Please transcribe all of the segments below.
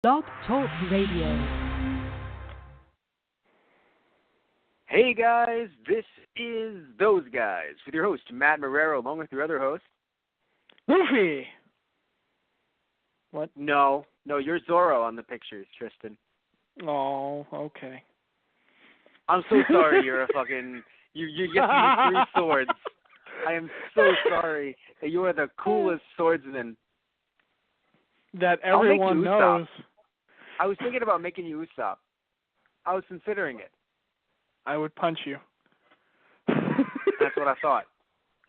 Blog Talk Radio. Hey guys, this is Those Guys with your host, Matt Marrero, along with your other host. Luffy! What? No, you're Zorro on the pictures, Tristan. Oh, okay. I'm so sorry you're a fucking... You get to use 3 swords. I am so sorry that you are the coolest swordsman. That everyone knows. I was thinking about making you Usopp. I was considering it. I would punch you. That's what I thought.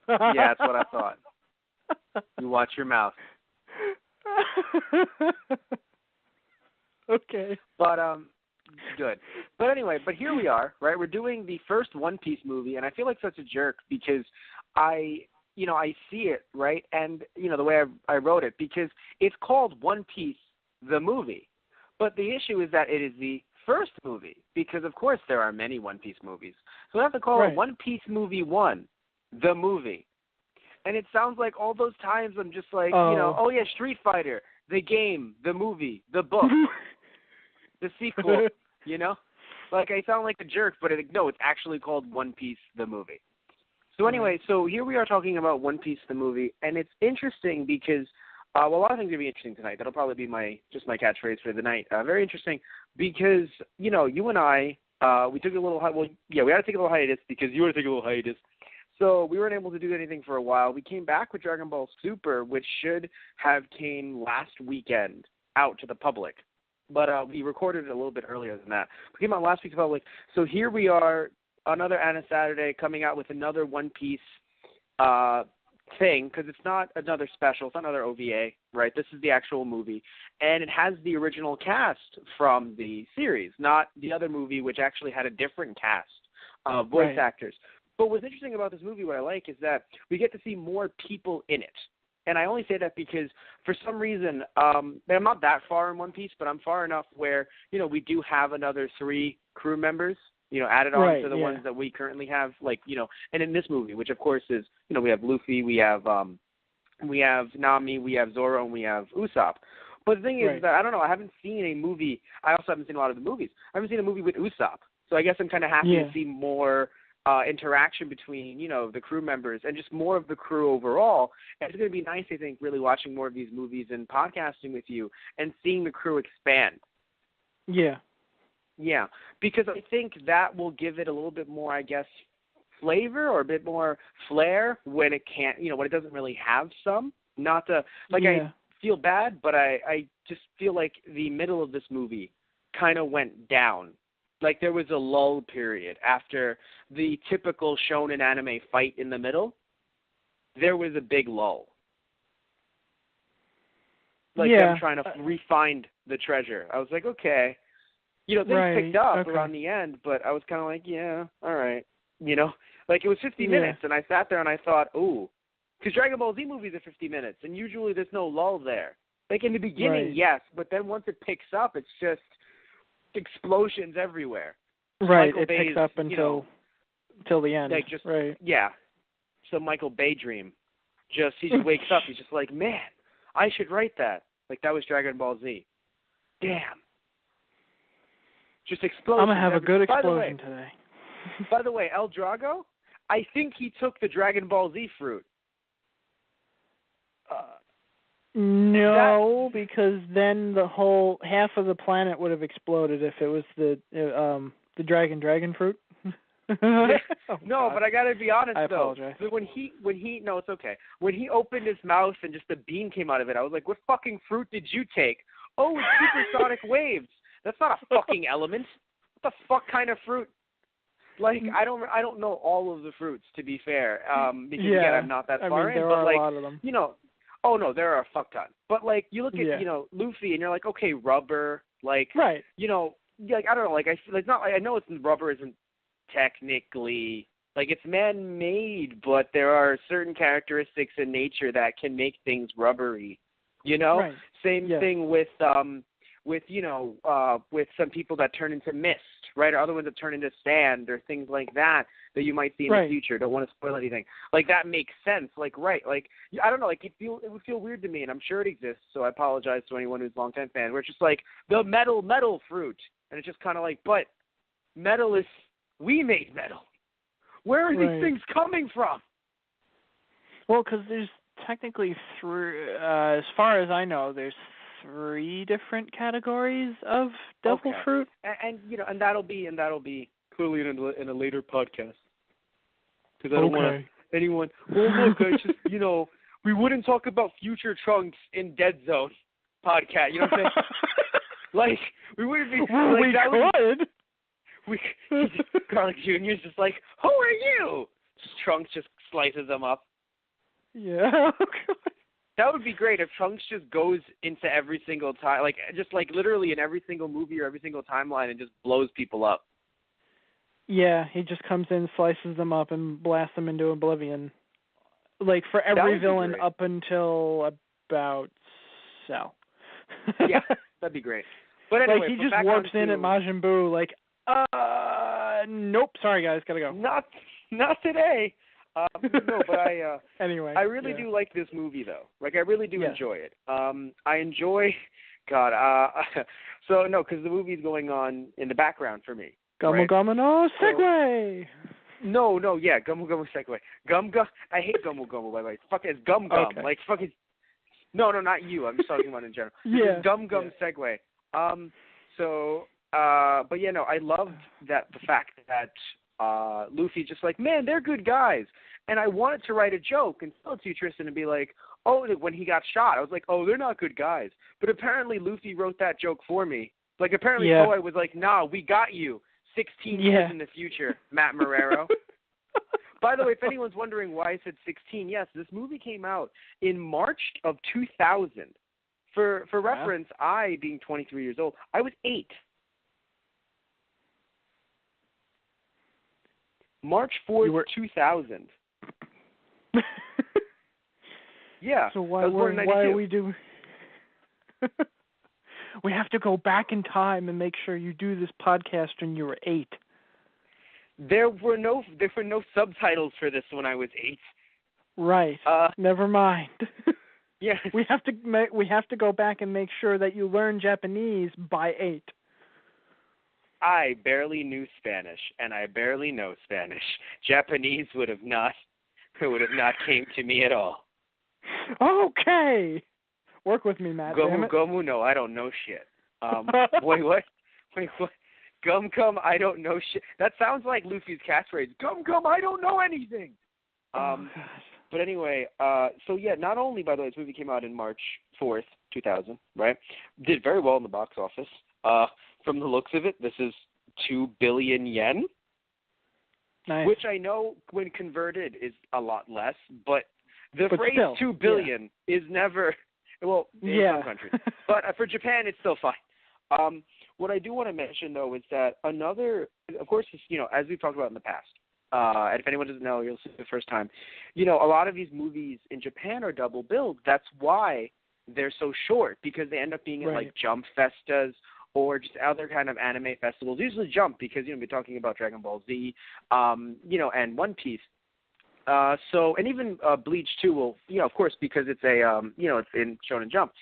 Yeah, that's what I thought. You watch your mouth. Okay. But, good. But anyway, here we are, right? We're doing the first One Piece movie, and I feel like such a jerk because I see it, right? And, the way I wrote it, because it's called One Piece, the movie. But the issue is that it is the first movie, because, of course, there are many One Piece movies. So we have to call it One Piece Movie 1, the movie. And it sounds like all those times I'm just like, oh yeah, Street Fighter, the game, the movie, the book, the sequel, Like I sound like a jerk, but no, it's actually called One Piece, the movie. So anyway, so here we are talking about One Piece, the movie, and it's interesting because, a lot of things are going to be interesting tonight. That'll probably be my catchphrase for the night. Very interesting because, you and I, we took a little, we had to take a little hiatus because you had to take a little hiatus. So we weren't able to do anything for a while. We came back with Dragon Ball Super, which should have came last weekend out to the public. But we recorded it a little bit earlier than that. We came out last week to the public. So here we are, another Anna Saturday, coming out with another One Piece thing, because it's not another special, it's not another OVA, right? This is the actual movie, and it has the original cast from the series, not the other movie, which actually had a different cast of voice actors. But what's interesting about this movie, what I like, is that we get to see more people in it. And I only say that because, for some reason, I'm not that far in One Piece, but I'm far enough where, we do have another 3 crew members, added on to the ones that we currently have, and in this movie, which of course is, we have Luffy, we have Nami, we have Zoro, and we have Usopp. But the thing is that, I don't know, I haven't seen a movie, I also haven't seen a lot of the movies, I haven't seen a movie with Usopp. So I guess I'm kind of happy to see more interaction between, the crew members and just more of the crew overall. And it's going to be nice, I think, really watching more of these movies and podcasting with you and seeing the crew expand. Yeah. Yeah, because I think that will give it a little bit more, I guess, flavor or a bit more flair when it can't, when it doesn't really have some. Not to, I feel bad, but I just feel like the middle of this movie kind of went down. Like there was a lull period after the typical shonen anime fight in the middle. There was a big lull. Like them trying to re-find the treasure. I was like, okay. Things picked up around the end, but I was kind of like, yeah, all right. Like it was 50 minutes, and I sat there and I thought, ooh, because Dragon Ball Z movies are 50 minutes, and usually there's no lull there. Like in the beginning, yes, but then once it picks up, it's just explosions everywhere. Right, Michael Bay's, picks up until the end. Like just, yeah. So Michael Bay dream. He just wakes up, he's just like, man, I should write that. Like that was Dragon Ball Z. Damn. Just explosions. I'm going to have a good explosion today. By the way, El Drago, I think he took the Dragon Ball Z fruit. No, because then the whole half of the planet would have exploded if it was the dragon fruit. No, but I got to be honest, I apologize. Though. No, it's okay. When he opened his mouth and just a beam came out of it, I was like, what fucking fruit did you take? Oh, it's supersonic waves. That's not a fucking element. What the fuck kind of fruit? Like, I don't know all of the fruits, to be fair, because, again, I'm not that far in. There are a lot of them. Oh, no, there are a fuck ton. But, like, you look at, Luffy, and you're like, okay, rubber, like, like, I don't know, like, I know rubber isn't technically, like, it's man-made, but there are certain characteristics in nature that can make things rubbery, Same thing with with with some people that turn into mist, right, or other ones that turn into sand or things like that you might see in the future. Don't want to spoil anything. Like, that makes sense. Like, right, like, I don't know, like, it would feel weird to me, and I'm sure it exists, so I apologize to anyone who's a longtime fan, where it's just like the metal fruit, and it's just kind of like, but metal is, we made metal. Where are these things coming from? Well, because there's technically as far as I know, there's 3 different categories of devil fruit, and that'll be clearly in a later podcast, because I don't want anyone. Well, look, I just we wouldn't talk about future Trunks in Dead Zone podcast. You know what I'm saying? Like, we wouldn't be. Well, like, we that could. Garlic Jr.'s just like, who are you? Trunks just slices them up. Yeah. That would be great if Trunks just goes into every single time, like, just like literally in every single movie or every single timeline, and just blows people up. Yeah, he just comes in, slices them up, and blasts them into oblivion. Like, for every villain up until about Cell. Yeah, that'd be great. But anyway, like, he just warps in at Majin Buu, like, nope, sorry guys, gotta go. Not today. No, but anyway, I really do like this movie, though. Like, I really do enjoy it. I enjoy, so no, because the movie's going on in the background for me. Gummo Gummo no Segway. No, yeah, Gummo Gummo Segway. Gum. I hate Gummo Gummo, by the way. Fuck, it's Gum Gum. Okay. Like, fuck it. No, not you. I'm just talking about in general. Yeah. It's Gum Segway. But yeah, no, I loved the fact that Luffy's just like, man, they're good guys. And I wanted to write a joke and tell it to you, Tristan, and be like, oh, when he got shot, I was like, oh, they're not good guys. But apparently Luffy wrote that joke for me. Like, apparently Toei was like, nah, we got you 16 years in the future, Matt Marrero. By the way, if anyone's wondering why I said 16, yes, this movie came out in March of 2000. For reference, I, being 23 years old, I was 8. March 4th, 2000. Yeah. So why are we doing? We have to go back in time and make sure you do this podcast when you were 8. There were no subtitles for this when I was 8. Right. Never mind. Yeah. We have to go back and make sure that you learn Japanese by 8. I barely knew Spanish, and I barely know Spanish. Japanese would have not came to me at all. Okay. Work with me, Matt. Gomu, no, I don't know shit. Wait, what? Gum, I don't know shit. That sounds like Luffy's catchphrase. Gum, I don't know anything. But anyway, so yeah, not only, by the way, this movie came out in March 4th, 2000, right? Did very well in the box office. From the looks of it, this is 2 billion yen. Nice. Which I know when converted is a lot less, but phrase still, 2 billion is never, well, in some countries. But for Japan, it's still fine. What I do want to mention, though, is that of course, as we've talked about in the past, and if anyone doesn't know, you'll see it the first time, a lot of these movies in Japan are double billed. That's why they're so short, because they end up being at, like, Jump Festas or just other kind of anime festivals. Usually Jump, because, we're talking about Dragon Ball Z, and One Piece. And even Bleach too will, of course, because it's it's in Shonen Jump.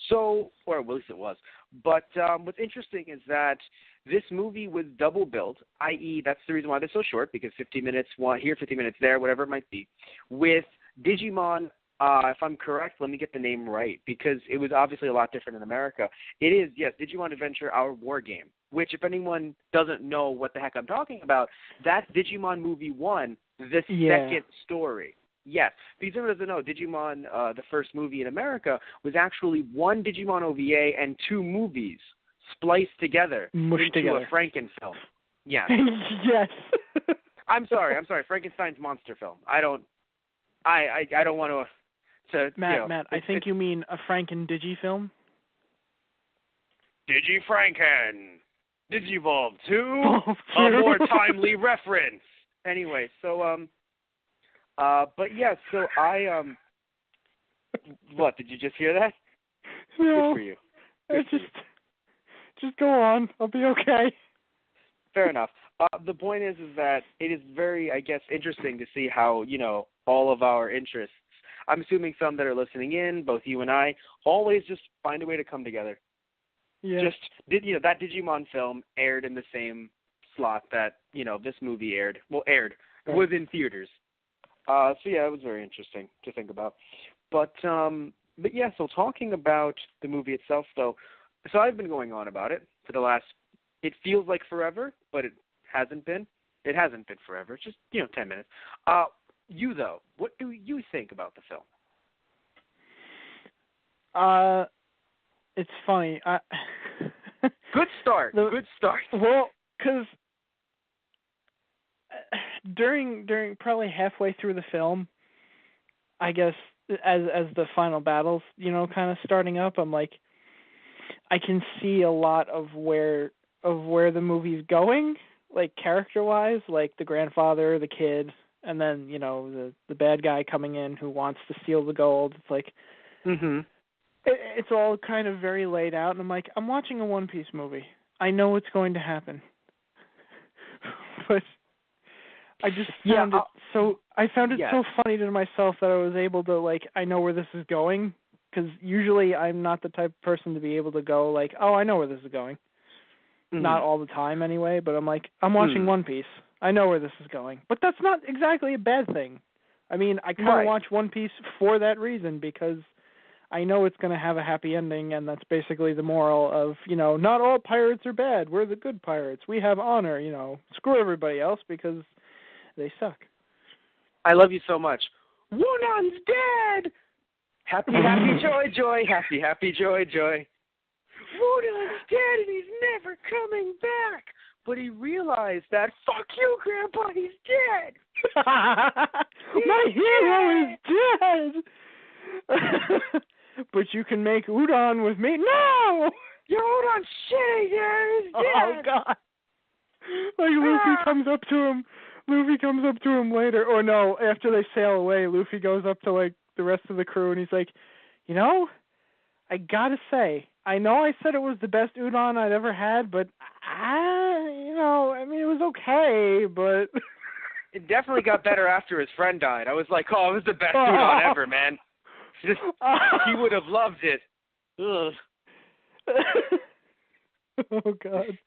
So, or at least it was. But what's interesting is that this movie was double billed, i.e. that's the reason why they're so short, because 50 minutes here, 50 minutes there, whatever it might be, with Digimon. If I'm correct, let me get the name right, because it was obviously a lot different in America. It is, yes, Digimon Adventure, Our War Game, which, if anyone doesn't know what the heck I'm talking about, that's Digimon Movie 1, the second story. Yes, because everyone doesn't know, Digimon, the first movie in America, was actually one Digimon OVA and 2 movies spliced together into a Franken film. Yes. Yes. I'm sorry, Frankenstein's monster film. I don't want to... Matt, I think you mean a Franken Digi-film? Digi-Franken! Digivolve 2! A more timely reference! Anyway, so, but yeah, so what, did you just hear that? No. Good for you. Just go on. I'll be okay. Fair enough. The point is that it is very, I guess, interesting to see how, all of our interests, I'm assuming some that are listening in, both you and I, always just find a way to come together. Yeah. That Digimon film aired in the same slot that, this movie aired. Well, aired. It was in theaters. So yeah, it was very interesting to think about. But yeah, so talking about the movie itself, though, so I've been going on about it for the last, it feels like forever, but it hasn't been. It hasn't been forever. It's just, 10 minutes. You, though, what do you think about the film? It's funny. Good start. Good start. Well, because during probably halfway through the film, I guess as the final battles, kind of starting up, I'm like, I can see a lot of where the movie's going, like character-wise, like the grandfather, the kid, and then the bad guy coming in who wants to steal the gold. It's like, it's all kind of very laid out, and I'm like, I'm watching a One Piece movie. I know what's going to happen, but I just found it so. I found it so funny to myself that I was able to I know where this is going, because usually I'm not the type of person to be able to go oh, I know where this is going. Not all the time anyway, but I'm like, I'm watching One Piece. I know where this is going. But that's not exactly a bad thing. I mean, I kind of watch One Piece for that reason, because I know it's going to have a happy ending, and that's basically the moral of, not all pirates are bad. We're the good pirates. We have honor, Screw everybody else because they suck. I love you so much. Wunon's dead! Happy, happy, joy, joy. Happy, happy, joy, joy. Wunon's dead and he's never coming back. But he realized that, fuck you, Grandpa, he's dead. My hero is dead. But you can make udon with me. No! Your udon's shitty, dude. He's dead. Oh, God. Luffy comes up to him. Luffy comes up to him later. Or no, after they sail away, Luffy goes up to, the rest of the crew, and he's like, I gotta say, I know I said it was the best udon I'd ever had, but it was okay, but it definitely got better after his friend died. I was like, it was the best udon ever, man. He would have loved it. Ugh. Oh, God.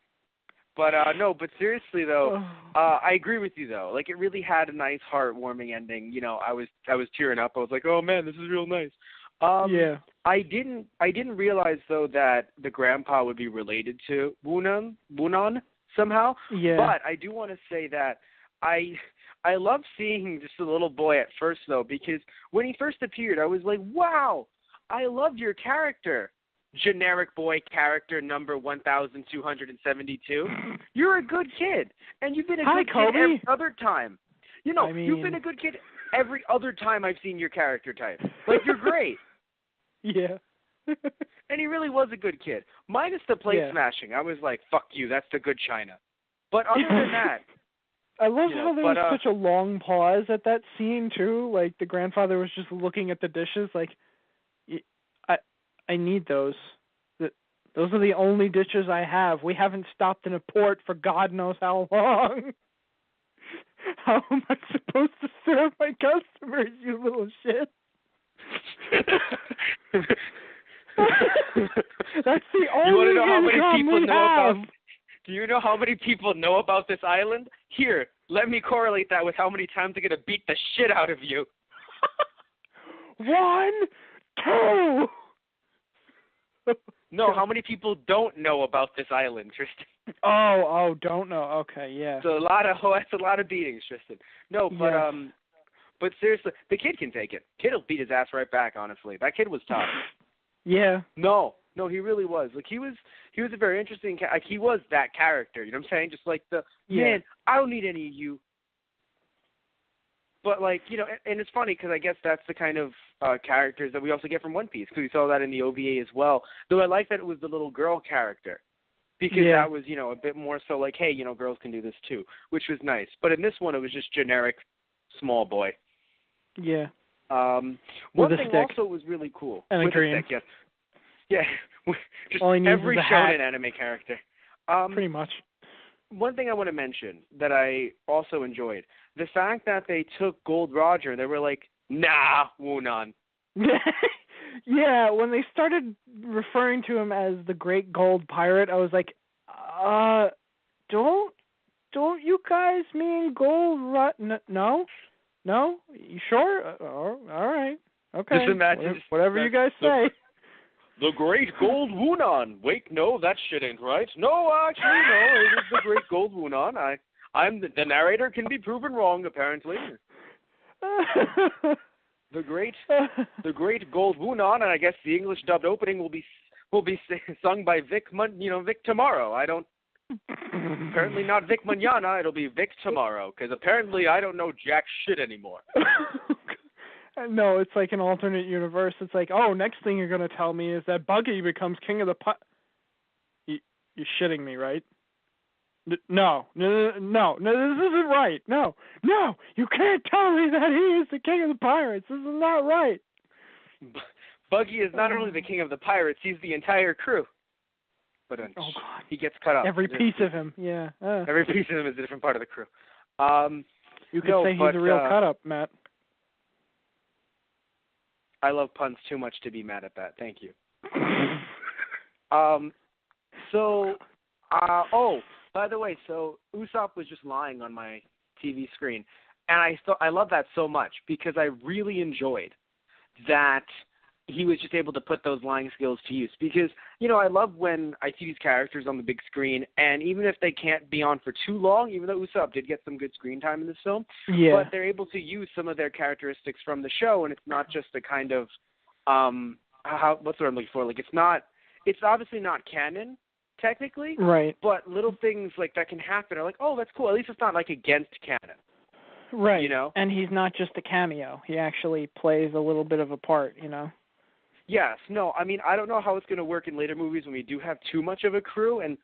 But no, but seriously though, I agree with you though. It really had a nice, heartwarming ending. I was tearing up. I was like, oh man, this is real nice. Yeah. I didn't realize though that the grandpa would be related to Wunon somehow. Yeah. But I do want to say that I love seeing just a little boy at first though, because when he first appeared, I was like, wow, I loved your character. Generic boy character number 1272. You're a good kid, and you've been a good kid every other time. You've been a good kid every other time I've seen your character type. You're great. Yeah. And he really was a good kid. Minus the plate smashing. I was like, fuck you, that's the good China. But other than that, I love how there was such a long pause at that scene too. The grandfather was just looking at the dishes I need those. Those are the only dishes I have. We haven't stopped in a port for God knows how long. How am I supposed to serve my customers, you little shit? That's the only income we have. Do you know how many people know about this island? Here, let me correlate that with how many times they're going to beat the shit out of you. 1, 2... No, how many people don't know about this island, Tristan? Don't know. Okay, yeah. That's a lot of beatings, Tristan. No, but but seriously, the kid can take it. Kid'll beat his ass right back. Honestly, that kid was tough. Yeah. No, he really was. He was a very interesting. He was that character. You know what I'm saying? Just man, I don't need any of you. But, and it's funny because I guess that's the kind of characters that we also get from One Piece, because we saw that in the OVA as well. Though I like that it was the little girl character, because that was, a bit more so hey, girls can do this too, which was nice. But in this one, it was just generic small boy. Yeah. One thing also was really cool. And with a stick, yes. Yeah, just All he needs every is a hat. shonen anime character. Pretty much. One thing I want to mention that I also enjoyed, the fact that they took Gold Roger, they were like, nah, Wunan. Yeah, when they started referring to him as the Great Gold Pirate, I was like, don't you guys mean Gold No? No? You sure? All right. Okay. Just imagine whatever you guys say. The Great Gold Wunan. Wait, no, that shit ain't right. No, actually, no, it is the Great Gold Wunan. I'm the narrator can be proven wrong, apparently. The Great Gold Wunan, and I guess the English dubbed opening will be sung by Vic tomorrow. I don't. Apparently not Vic Manana. It'll be Vic tomorrow, because apparently I don't know jack shit anymore. No, it's like an alternate universe. It's like, oh, next thing you're gonna tell me is that Buggy becomes king of the You're shitting me, right? No, this isn't right. No, you can't tell me that he is the king of the pirates. This is not right. Buggy is not only the king of the pirates, he's the entire crew. But he gets cut off. Every piece of him, yeah. Every piece of him is a different part of the crew. You could say he's a real cut-up, Matt. I love puns too much to be mad at that. Thank you. By the way, so Usopp was just lying on my TV screen, and I love that so much because I really enjoyed that he was just able to put those lying skills to use. Because, I love when I see these characters on the big screen, and even if they can't be on for too long, even though Usopp did get some good screen time in this film, but they're able to use some of their characteristics from the show, and it's not just a kind of, what's the word I'm looking for? Like, it's obviously not canon, technically, right? But little things like that can happen are like, oh, that's cool. At least it's not like against canon, right? And he's not just a cameo; he actually plays a little bit of a part, Yes. No, I mean, I don't know how it's going to work in later movies when we do have too much of a crew and,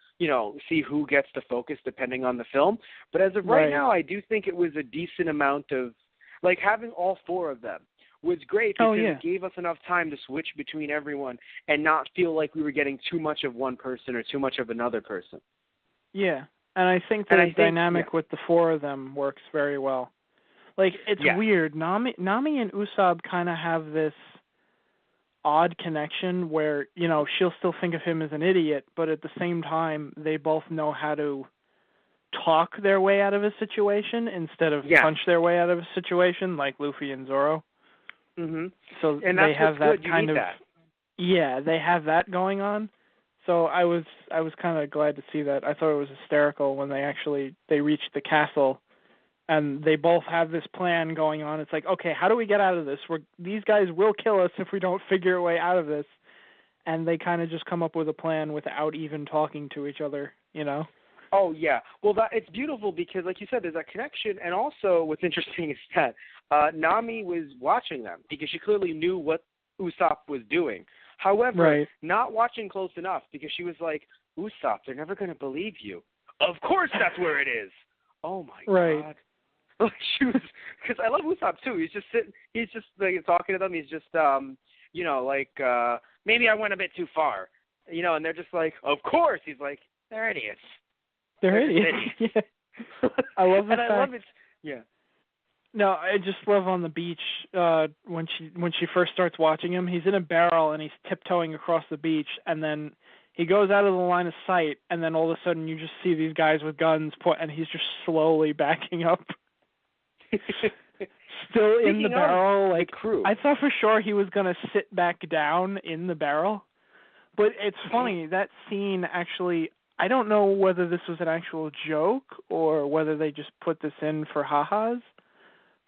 see who gets the focus depending on the film. But as of right now, I do think it was a decent amount of, like, having all four of them was great because it gave us enough time to switch between everyone and not feel like we were getting too much of one person or too much of another person. Yeah, and I think the dynamic with the four of them works very well. Like, it's weird. Nami and Usopp kind of have this odd connection where, she'll still think of him as an idiot, but at the same time, they both know how to talk their way out of a situation instead of punch their way out of a situation like Luffy and Zoro. Mm-hmm. So and they have that good. kind of that. Yeah, they have that going on. So I was kind of glad to see that. I thought it was hysterical when they reached the castle and they both have this plan going on. It's like, okay, how do we get out of this? These guys will kill us if we don't figure a way out of this. And they kind of just come up with a plan without even talking to each other, Oh, yeah. Well, it's beautiful because, like you said, there's that connection. And also what's interesting is that Nami was watching them because she clearly knew what Usopp was doing. However, not watching close enough because she was like, Usopp, they're never going to believe you. Of course that's where it is. Oh, my God. She was, because I love Usopp too. He's just like talking to them. He's just, maybe I went a bit too far, and they're just like, of course. He's like, they're idiots. They're idiots. Yeah. I love the fact. I love it. Yeah. No, I just love on the beach when she first starts watching him. He's in a barrel and he's tiptoeing across the beach, and then he goes out of the line of sight, and then all of a sudden you just see these guys with guns and he's just slowly backing up. Still in the barrel, like crew. I thought for sure he was gonna sit back down in the barrel, but it's funny that scene actually. I don't know whether this was an actual joke or whether they just put this in for ha-has,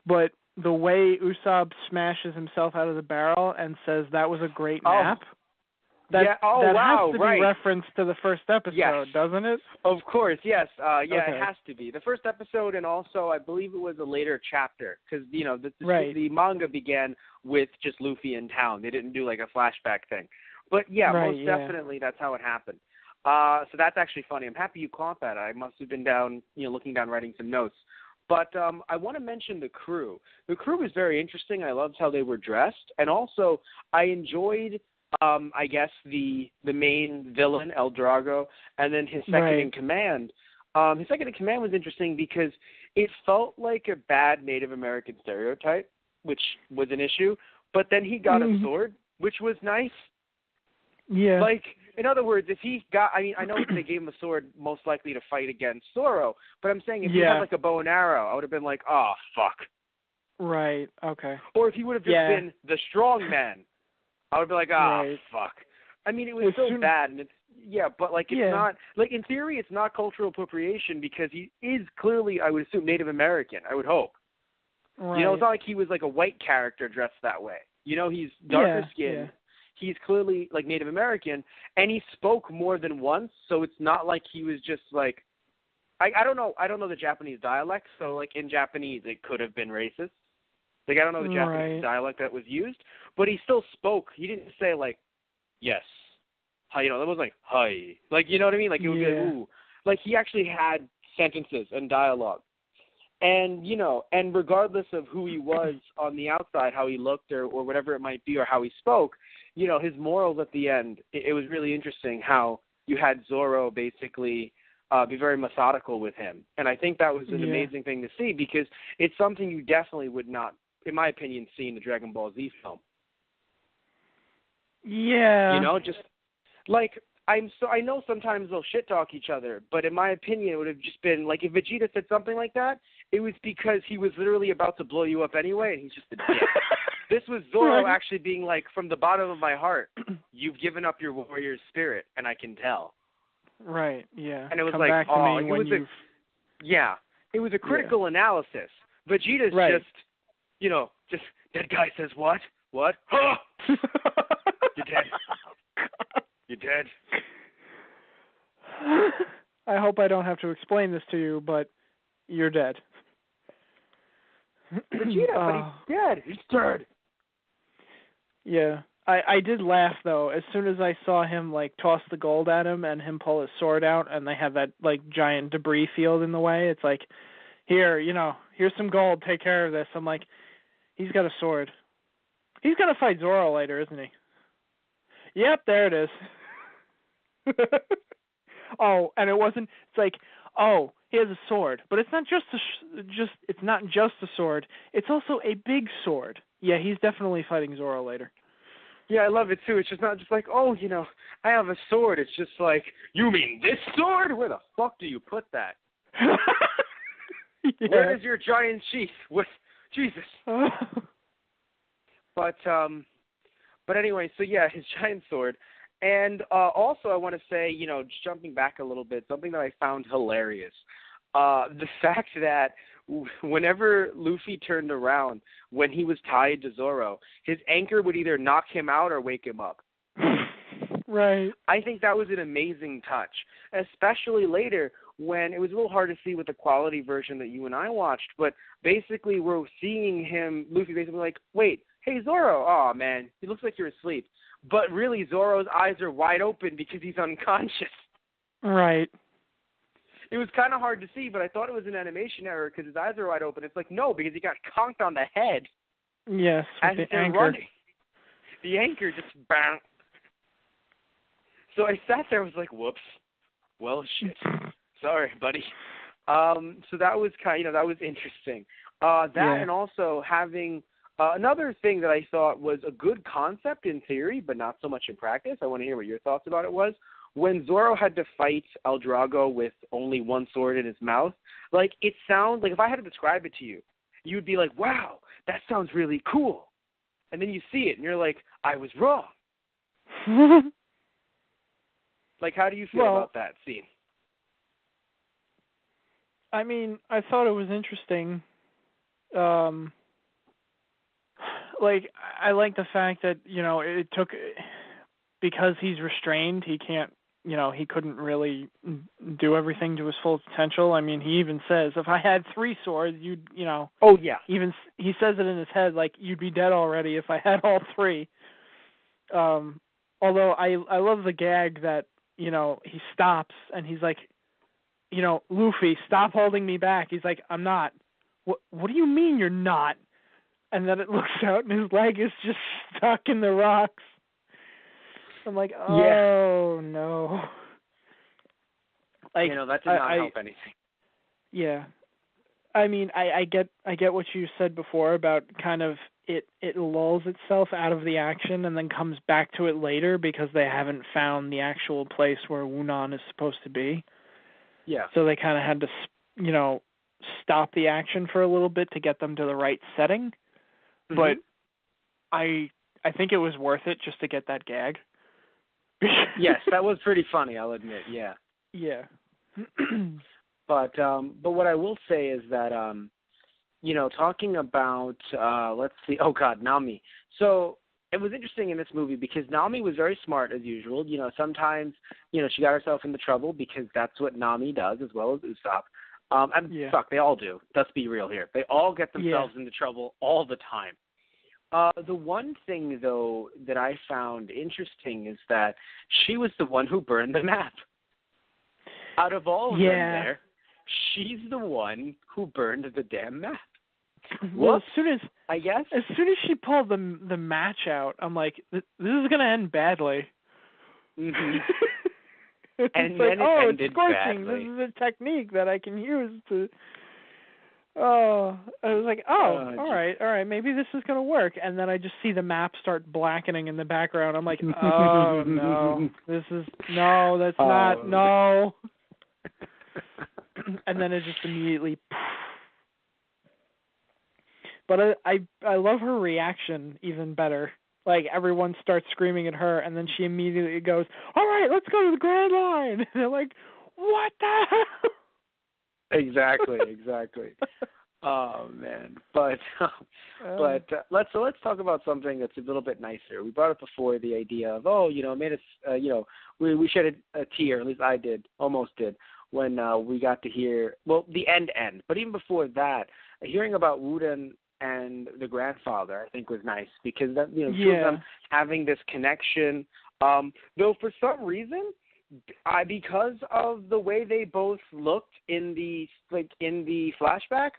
but the way Usopp smashes himself out of the barrel and says that was a great nap. That has to be referenced to the first episode, doesn't it? Of course, yes. It has to be. The first episode, and also I believe it was a later chapter, because, the manga began with just Luffy in town. They didn't do like a flashback thing. But, most definitely that's how it happened. So that's actually funny. I'm happy you caught that. I must have been down, looking down, writing some notes. But I want to mention the crew. The crew was very interesting. I loved how they were dressed. And also, I enjoyed I guess the main villain, El Drago, and then his second in command. His second in command was interesting because it felt like a bad Native American stereotype, which was an issue. But then he got a sword, which was nice. Yeah. Like, in other words, if he got, I mean, I know they gave him a sword most likely to fight against Zorro, but I'm saying if he had like a bow and arrow, I would have been like, oh, fuck. Right, okay. Or if he would have just been the strong man, I would be like, fuck. I mean, it was so bad, and but like it's not, like in theory, it's not cultural appropriation because he is clearly, I would assume, Native American, I would hope. Right. You know, it's not like he was like a white character dressed that way. You know, he's darker skinned. Yeah. He's clearly like Native American, and he spoke more than once, so it's not like he was just like, I don't know the Japanese dialect, so like in Japanese it could have been racist. Like I don't know the Japanese dialect that was used, but he still spoke. He didn't say like, yes, hi, you know, that was like hi, like you know what I mean? Like it would be like ooh, like he actually had sentences and dialogue. And, you know, and regardless of who he was on the outside, how he looked or whatever it might be or how he spoke, you know, his morals at the end, it was really interesting how you had Zorro basically be very methodical with him. And I think that was an amazing thing to see because it's something you definitely would not, in my opinion, see in the Dragon Ball Z film. Yeah. You know, just like I know sometimes they'll shit talk each other, but in my opinion, it would have just been like if Vegeta said something like that, it was because he was literally about to blow you up anyway, and he's just a dick. This was Zorro actually being like, from the bottom of my heart, you've given up your warrior spirit, and I can tell. Right. Yeah. And it was Come like, back to oh, me when it was a critical analysis. Vegeta's just, you know, just that guy says what? What? Huh! You're dead. You're dead. I hope I don't have to explain this to you, but you're dead. Vegeta, but he's dead. He's dead. Yeah. I did laugh, though, as soon as I saw him, like, toss the gold at him and him pull his sword out and they have that, like, giant debris field in the way. It's like, here, you know, here's some gold. Take care of this. I'm like, he's got a sword. He's going to fight Zorro later, isn't he? Yep, there it is. Oh, and it wasn't. It's like, oh, he has a sword, but it's not it's not just a sword. It's also a big sword. Yeah, he's definitely fighting Zorro later. Yeah, I love it too. It's just not just like, oh, you know, I have a sword. It's just like, you mean this sword? Where the fuck do you put that? Where is your giant sheath? What? Jesus. But anyway, so yeah, his giant sword. And also I want to say, you know, just jumping back a little bit, something that I found hilarious. The fact that whenever Luffy turned around, when he was tied to Zorro, his anchor would either knock him out or wake him up. Right. I think that was an amazing touch, especially later when it was a little hard to see with the quality version that you and I watched, but basically we're seeing Luffy basically like, wait, hey, Zorro, oh man, he looks like you're asleep. But really, Zorro's eyes are wide open because he's unconscious. Right. It was kind of hard to see, but I thought it was an animation error because his eyes are wide open. It's like, no, because he got conked on the head. Yes, with the anchor. Running. The anchor just bang. So I sat there and was like, whoops. Well, shit. Sorry, buddy. So that was that was interesting. And also having another thing that I thought was a good concept in theory, but not so much in practice. I want to hear what your thoughts about it was. When Zorro had to fight El Drago with only one sword in his mouth, like it sounds like if I had to describe it to you, you'd be like, wow, that sounds really cool. And then you see it and you're like, I was wrong. Like, how do you feel about that scene? I mean, I thought it was interesting. Like, I like the fact that, you know, it took, because he's restrained, he can't, you know, he couldn't really do everything to his full potential. I mean, he even says, if I had 3 swords, you'd, you know. Oh, yeah. Even, he says it in his head, like, you'd be dead already if I had all 3. Although I love the gag that, you know, he stops and he's like, you know, Luffy, stop holding me back. He's like, I'm not. What do you mean you're not? And then it looks out and his leg is just stuck in the rocks. I'm like, oh no. Like, that did not help anything. Yeah. I mean, I get what you said before about kind of it lulls itself out of the action and then comes back to it later because they haven't found the actual place where Wunan is supposed to be. Yeah. So they kind of had to, stop the action for a little bit to get them to the right setting. Mm-hmm. But I think it was worth it just to get that gag. Yes, that was pretty funny, I'll admit. Yeah. Yeah. But what I will say is that talking about let's see, Nami. So it was interesting in this movie because Nami was very smart as usual. Sometimes she got herself into trouble because that's what Nami does, as well as Usopp. Fuck, they all do. Let's be real here. They all get themselves into trouble all the time. The one thing though that I found interesting is that she was the one who burned the map. Out of all of them there, she's the one who burned the damn map. Well, as soon as she pulled the match out, I'm like, this is gonna end badly. Mm-hmm. It's and like, then it ended it's scorching. badly. This is a technique that I can use to. Oh, I was like, all right, maybe this is gonna work. And then I just see the map start blackening in the background. I'm like, oh no, that's not no. And then it just immediately. But I love her reaction even better. Like, everyone starts screaming at her, and then she immediately goes, all right, let's go to the Grand Line. And they're like, what the hell? Exactly. Oh man, but let's talk about something that's a little bit nicer. We brought up before the idea of it made us we shed a tear, at least I did, almost did, when we got to hear the end, but even before that, hearing about Wooden and the grandfather I think was nice because that two of them having this connection. Though for some reason, because of the way they both looked in the flashback,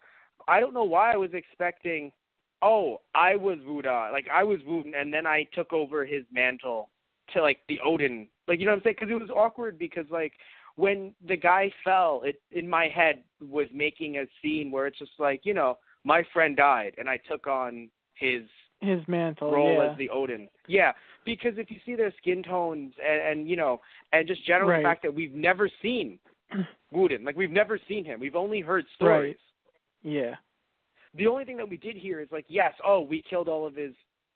I don't know why I was expecting, I was Wuda, like I was Wooden, and then I took over his mantle to like the Odin, like you know what I'm saying? Because it was awkward because like when the guy fell, it in my head was making a scene where it's just like my friend died and I took on his mantle role as the Odin. Yeah, because if you see their skin tones and just generally the fact that we've never seen Wooden, like we've never seen him, we've only heard stories. Right. Yeah. The only thing that we did hear is like, yes, we killed all of his,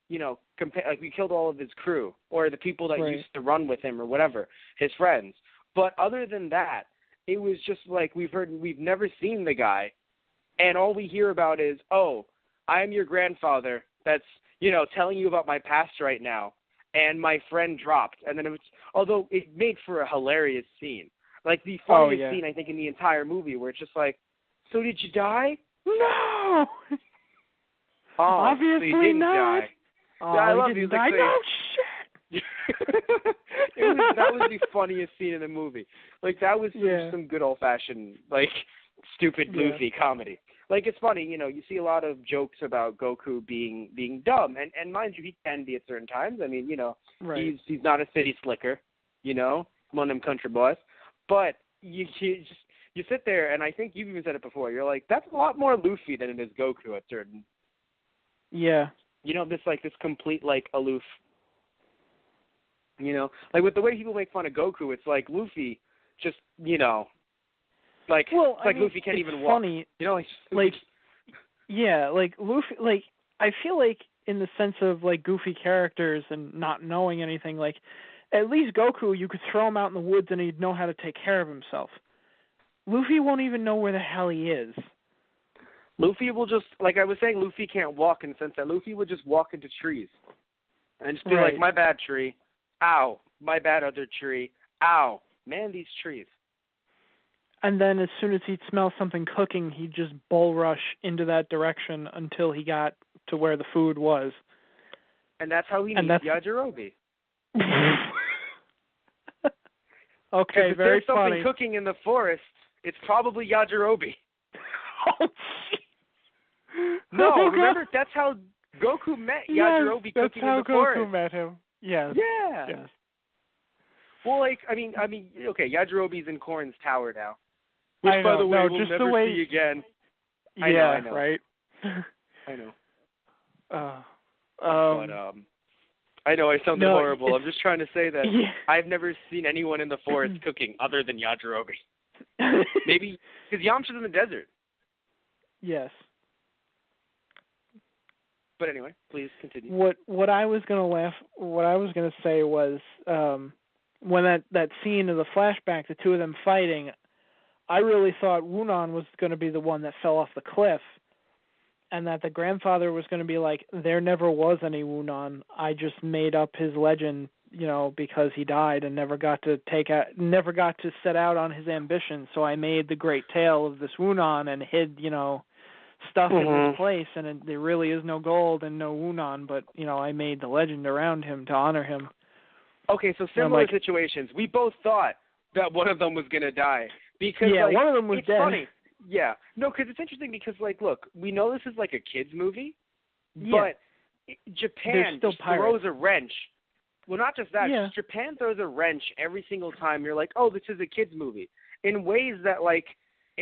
we killed all of his crew or the people that used to run with him or whatever, his friends. But other than that, it was just like we've never seen the guy, and all we hear about is, I am your grandfather that's, telling you about my past right now, and my friend dropped. And then although it made for a hilarious scene. Like the funniest scene, I think, in the entire movie, where it's just like, so did you die? No! Obviously so you didn't not. die. I love you. You. Like, no, shit! That was the funniest scene in the movie. Like, that was some good old-fashioned, like, stupid Luffy comedy. Like, it's funny, you see a lot of jokes about Goku being dumb, and mind you, he can be at certain times. I mean, he's not a city slicker, one of them country boys. But you sit there, and I think you've even said it before. You're like, that's a lot more Luffy than it is Goku at certain. Yeah. This complete like aloof. Like with the way people make fun of Goku, it's like Luffy just like Luffy can't even walk. Funny. Like Luffy. Like I feel like in the sense of like goofy characters and not knowing anything, like at least Goku, you could throw him out in the woods and he'd know how to take care of himself. Luffy won't even know where the hell he is. Luffy will just, like I was saying, Luffy can't walk in the sense that Luffy would just walk into trees and just be like, my bad tree, ow, my bad other tree, ow, man, these trees. And then as soon as he'd smell something cooking, he'd just bull rush into that direction until he got to where the food was. And that's how he meets Yajirobe. Okay, if very there's something funny. Cooking in the forest, it's probably Yajirobe. No, remember, that's how Goku met Yajirobe cooking in the forest. That's how Goku met him. Yes. Yeah. Yes. Well, like, I mean, okay, Yajirobe's in Korn's tower now. Which, I know, by the way, no, we'll just never the way, see again. Yeah, I know. right. I know. But I know I sound horrible. I'm just trying to say that yeah. I've never seen anyone in the forest cooking other than Yajirobe. Maybe because Yamcha's in the desert. Yes. But anyway, please continue. What I was gonna say was when that scene of the flashback, the two of them fighting, I really thought Wunan was going to be the one that fell off the cliff, and that the grandfather was going to be like, there never was any Wunan. I just made up his legend, because he died and never got to set out on his ambition. So I made the great tale of this Wunan and hid, stuff in his place, and there really is no gold and no Wunan, but I made the legend around him to honor him. Okay, so similar situations. We both thought that one of them was going to die. Because, one of them was dead. Funny. Yeah. No, because it's interesting because, look, we know this is like a kid's movie, yeah. but Japan still just throws a wrench. Well, not just that. Yeah. Japan throws a wrench every single time you're like, oh, this is a kid's movie. In ways that,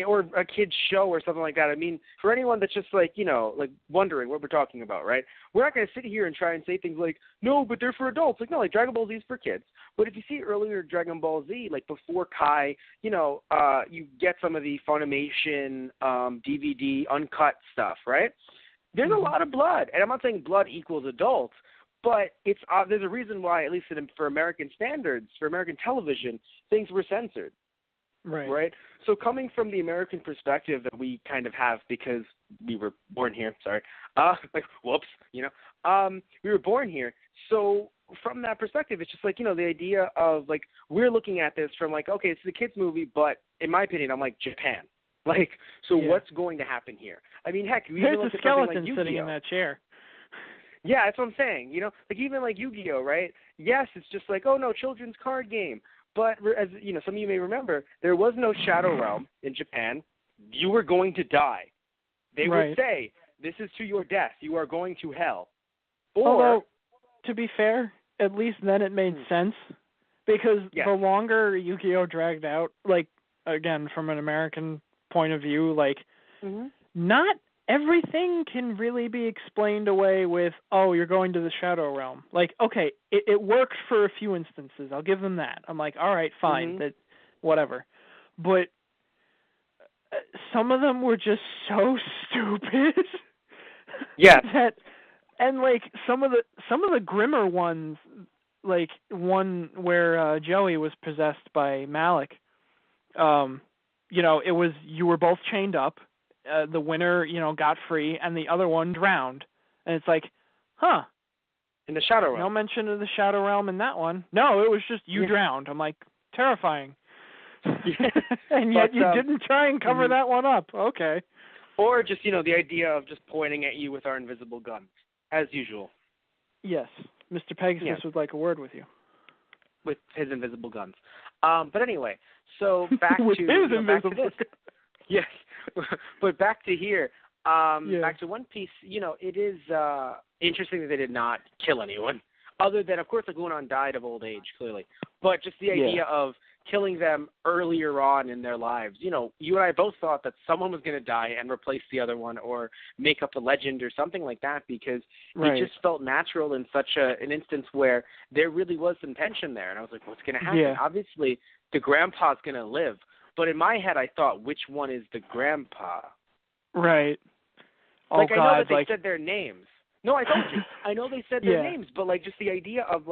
or a kid's show or something like that. I mean, for anyone that's just wondering what we're talking about, right? We're not going to sit here and try and say things like, no, but they're for adults. No, Dragon Ball Z is for kids. But if you see earlier Dragon Ball Z, before Kai, you get some of the Funimation DVD uncut stuff, right? There's a lot of blood, and I'm not saying blood equals adult, but it's there's a reason why, at least for American standards, for American television, things were censored. Right. So coming from the American perspective that we kind of have because we were born here, whoops, we were born here. So from that perspective, it's just the idea of we're looking at this from okay, it's a kid's movie, but in my opinion, I'm Japan. What's going to happen here? I mean, heck, you even look at something like Yu-Gi-Oh. Sitting in that chair. Yeah, that's what I'm saying. Even Yu-Gi-Oh, right? Yes, it's just oh no, children's card game. But as some of you may remember, there was no Shadow Realm in Japan. You were going to die. They would say, "This is to your death. You are going to hell." Although, to be fair, at least then it made sense because the longer Yu-Gi-Oh dragged out, again from an American point of view, not everything can really be explained away with, oh, you're going to the Shadow Realm. Okay, it worked for a few instances. I'll give them that. I'm all right, fine, that whatever. But some of them were just so stupid. Yeah. And some of the grimmer ones, one where Joey was possessed by Malik. It was you were both chained up. The winner, got free, and the other one drowned. And it's huh. In the Shadow Realm. No mention of the Shadow Realm in that one. No, it was just you drowned. I'm terrifying. And yet you didn't try and cover that one up. Okay. Or just, the idea of just pointing at you with our invisible guns, as usual. Yes. Mr. Pegasus would like a word with you. With his invisible guns. But anyway, so back with to his back invisible to this. Yes. But back to here, back to One Piece, it is interesting that they did not kill anyone. Other than, of course, Wunan died of old age, clearly. But just the idea of killing them earlier on in their lives. You and I both thought that someone was going to die and replace the other one or make up a legend or something like that because it just felt natural in such an instance where there really was some tension there. And I was like, what's going to happen? Yeah. Obviously, the grandpa's going to live. But in my head, I thought, which one is the grandpa? Right. I know that they said their names. No, I told you. I know they said their names, but just the idea of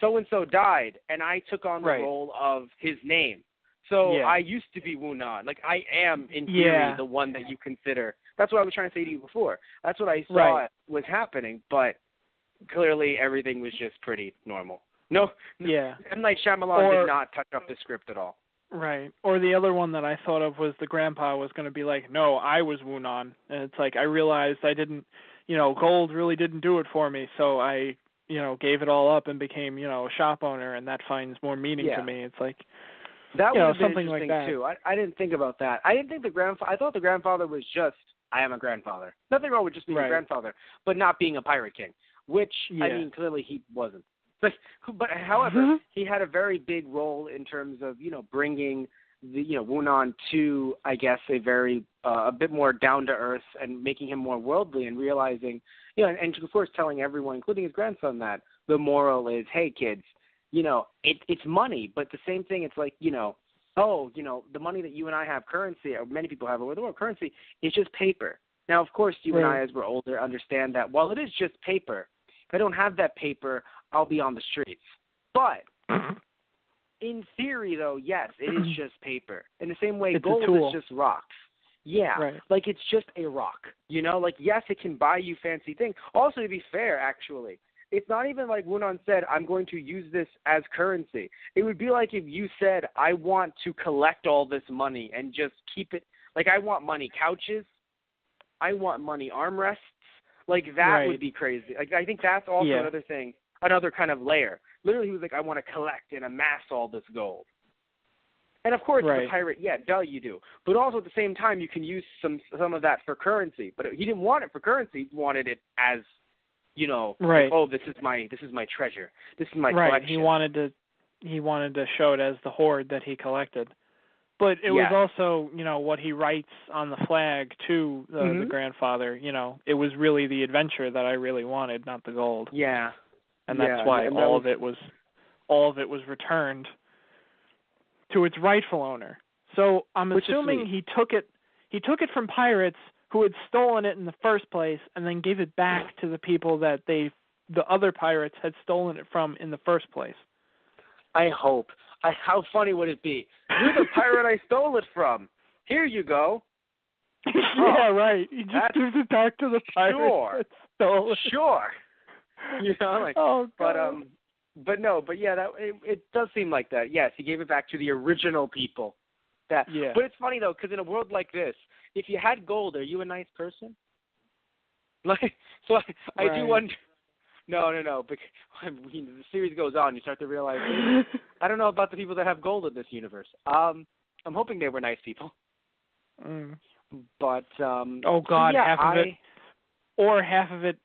so-and-so died, and I took on the role of his name. So I used to be Wunan. I am, in theory, the one that you consider. That's what I was trying to say to you before. That's what I saw was happening, but clearly everything was just pretty normal. No, M. Night Shyamalan did not touch up the script at all. Right. Or the other one that I thought of was the grandpa was going to be no, I was Wunan. And it's I realized I didn't, gold really didn't do it for me, so I, gave it all up and became, a shop owner, and that finds more meaning to me. It's that was something interesting like that. too. I didn't think about that. I didn't think I thought the grandfather was just, I am a grandfather. Nothing wrong with just being a grandfather, but not being a pirate king, which, I mean, clearly he wasn't. But however, he had a very big role in terms of bringing the Wunan to, I guess, a very a bit more down to earth and making him more worldly and realizing and of course telling everyone, including his grandson, that the moral is, hey kids, it's money, but the same thing. It's like the money that you and I have, currency, or many people have over the world, currency is just paper. Now, of course, you and I, as we're older, understand that while it is just paper, if I don't have that paper, I'll be on the streets. But in theory, though, yes, it is just paper. In the same way, it's gold a tool. is just rocks. Yeah, like it's just a rock. Like, yes, it can buy you fancy things. Also, to be fair, actually, it's not even like Wunan said, I'm going to use this as currency. It would be like if you said, I want to collect all this money and just keep it. Like, I want money couches. I want money armrests. Like, that would be crazy. Like, I think that's also another thing, another kind of layer. Literally, he was like, I want to collect and amass all this gold. And, of course, as a pirate, you do. But also, at the same time, you can use some of that for currency. But he didn't want it for currency. He wanted it as, like, oh, this is my treasure. This is my collection. He wanted to show it as the hoard that he collected. But it was also, what he writes on the flag to the grandfather. It was really the adventure that I really wanted, not the gold. Yeah. And that's why all of it was returned to its rightful owner. So I'm assuming he took it from pirates who had stolen it in the first place and then gave it back to the people that the other pirates had stolen it from in the first place. I hope. How funny would it be? You're the pirate I stole it from. Here you go. Right. He just gives it back to the pirate that stole it. Sure. Like, oh, God. But it does seem like that. Yes, he gave it back to the original people. But it's funny, though, because in a world like this, if you had gold, are you a nice person? Like, so I do wonder. No. Because the series goes on, you start to realize, I don't know about the people that have gold in this universe. I'm hoping they were nice people. But oh God, half of it, or half of it,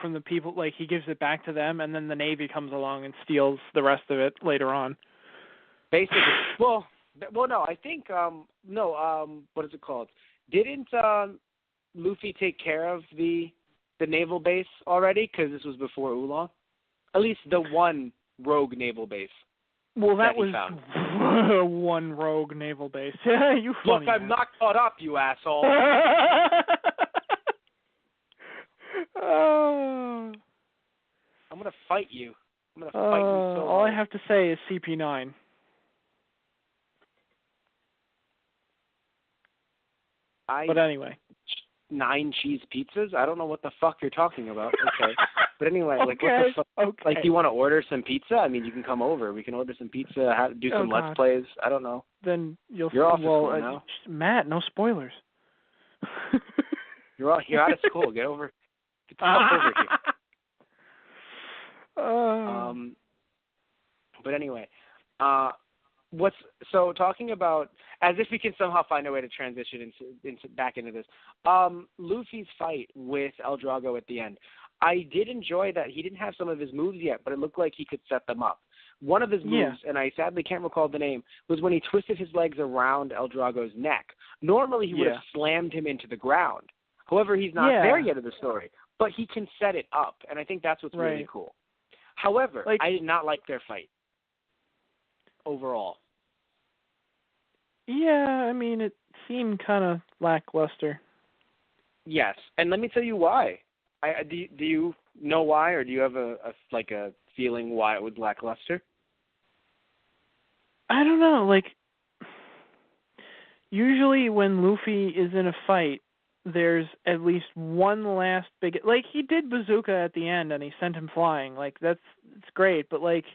from the people. Like, he gives it back to them, and then the Navy comes along and steals the rest of it later on. Basically, well, no, I think what is it called? Didn't Luffy take care of the naval base already? Because this was before Oolong. At least the one rogue naval base. Well, that was one rogue naval base. You funny. Look, I'm not caught up, you asshole. I'm going to fight you. I'm going to fight you so all hard. I have to say is CP9. But anyway. 9 cheese pizzas? I don't know what the fuck you're talking about. Okay. But anyway, like, what the fuck? Okay. Like, do you want to order some pizza? I mean, you can come over. We can order some pizza, do some Let's Plays. I don't know. Then you're off of school now. Matt, no spoilers. You're out of school. Get the fuck over here. But anyway, talking about, as if we can somehow find a way to transition back into this, Luffy's fight with El Drago at the end. I did enjoy that he didn't have some of his moves yet, but it looked like he could set them up. One of his moves, and I sadly can't recall the name, was when he twisted his legs around El Drago's neck. Normally he would have slammed him into the ground. However, he's not there yet in the story, but he can set it up, and I think that's what's really cool. However, I did not like their fight overall. Yeah, I mean, it seemed kind of lackluster. Yes, and let me tell you why. Do you know why, or do you have a feeling why it was lackluster? I don't know. Like, usually when Luffy is in a fight, there's at least one last big. Like, he did Bazooka at the end, and he sent him flying. Like, it's great, but like,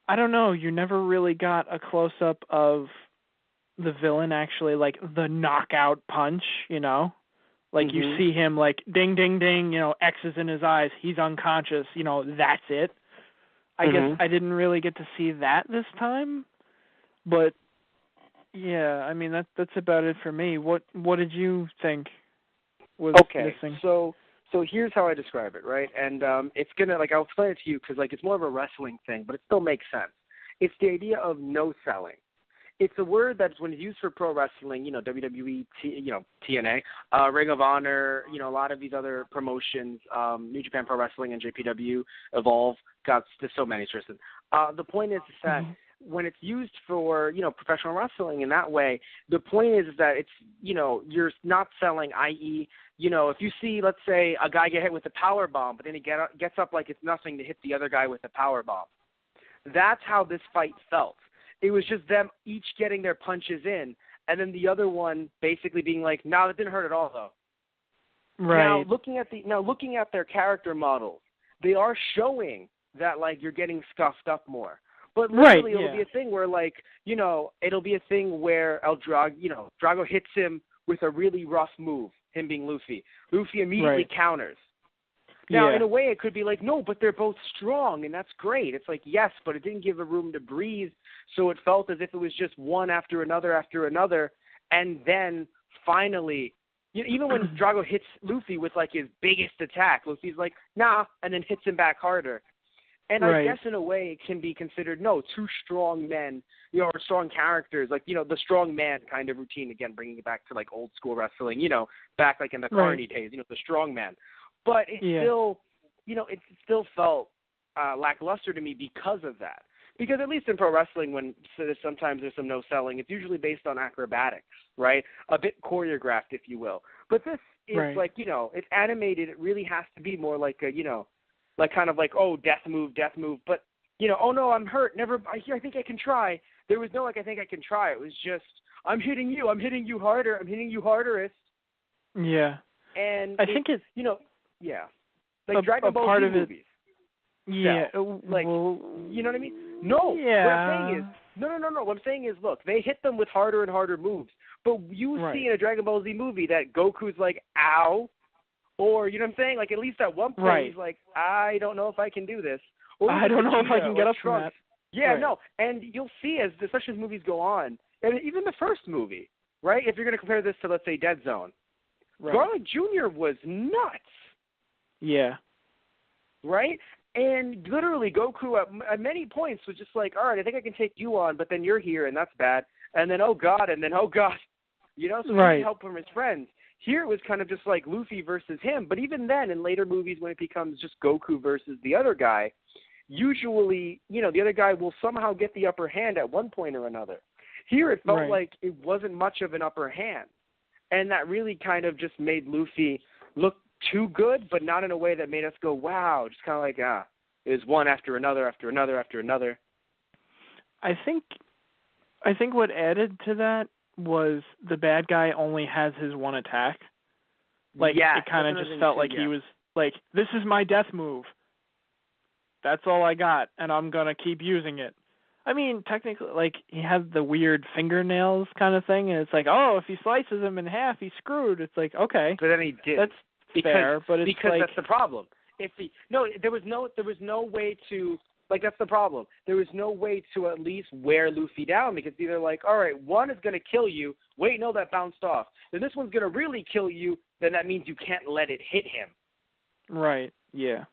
I don't know. You never really got a close up of the villain actually, like the knockout punch. Like, you see him, like, ding, ding, ding, X's in his eyes, he's unconscious, that's it. I guess I didn't really get to see that this time, but, yeah, I mean, that's about it for me. What did you think was missing? So So here's how I describe it, right? And it's gonna I'll explain it to you because it's more of a wrestling thing, but it still makes sense. It's the idea of no selling. It's a word that's when it's used for pro wrestling, WWE, TNA, Ring of Honor, a lot of these other promotions, New Japan Pro Wrestling and JPW, Evolve. God, there's so many, Tristan. The point is that when it's used for, professional wrestling in that way, the point is that it's, you're not selling, i.e., if you see, let's say, a guy get hit with a power bomb, but then he gets up like it's nothing to hit the other guy with a power bomb. That's how this fight felt. It was just them each getting their punches in, and then the other one basically being like, "No, that didn't hurt at all, though." Right. Now looking at their character models, they are showing that you're getting scuffed up more. But literally, it'll be a thing where it'll be a thing where El Drago, Drago hits him with a really rough move. Him being Luffy. Luffy immediately counters. Now, in a way, it could be no, but they're both strong, and that's great. It's yes, but it didn't give a room to breathe, so it felt as if it was just one after another, and then finally, even when Drago hits Luffy with his biggest attack, Luffy's nah, and then hits him back harder. And I guess in a way it can be considered, two strong men, or strong characters, the strong man kind of routine, again, bringing it back to old school wrestling, back in the Carney days, the strong man. But it still, it still felt lackluster to me because of that. Because at least in pro wrestling, when sometimes there's some no selling, it's usually based on acrobatics, right? A bit choreographed, if you will. But this is it's animated. It really has to be more death move. But, oh no, I'm hurt. I think I can try. There was no I think I can try. It was just, I'm hitting you harder. I'm hitting you harderest. Yeah. And I think it's, yeah. Dragon Ball Z movies. Yeah. You know what I mean? No. Yeah. What I'm saying is, no. What I'm saying is, look, they hit them with harder and harder moves. But you see in a Dragon Ball Z movie that Goku's ow. Or, you know what I'm saying? At least at one point he's I don't know if I can do this. Or I don't know if I can get up from that. Yeah, no. And you'll see especially as movies go on, and even the first movie, right? If you're going to compare this to, let's say, Dead Zone, Garlic Jr. was nuts. Yeah. Right? And literally Goku at many points was just all right, I think I can take you on, but then you're here, and that's bad. And then, oh, God, so he needed help from his friends. Here it was kind of just Luffy versus him. But even then, in later movies, when it becomes just Goku versus the other guy, usually, the other guy will somehow get the upper hand at one point or another. Here it felt like it wasn't much of an upper hand. And that really kind of just made Luffy look too good, but not in a way that made us go, wow, just kind of it was one after another. I think what added to that was the bad guy only has his one attack. It kind of just felt he was this is my death move. That's all I got, and I'm going to keep using it. I mean, technically, he had the weird fingernails kind of thing, and it's if he slices him in half, he's screwed. It's okay. But then he did. That's fair, but it's because that's the problem. There was no way to, that's the problem. There was no way to at least wear Luffy down, because either all right, one is going to kill you. Wait, no, that bounced off. Then this one's going to really kill you. Then that means you can't let it hit him. Right. Yeah.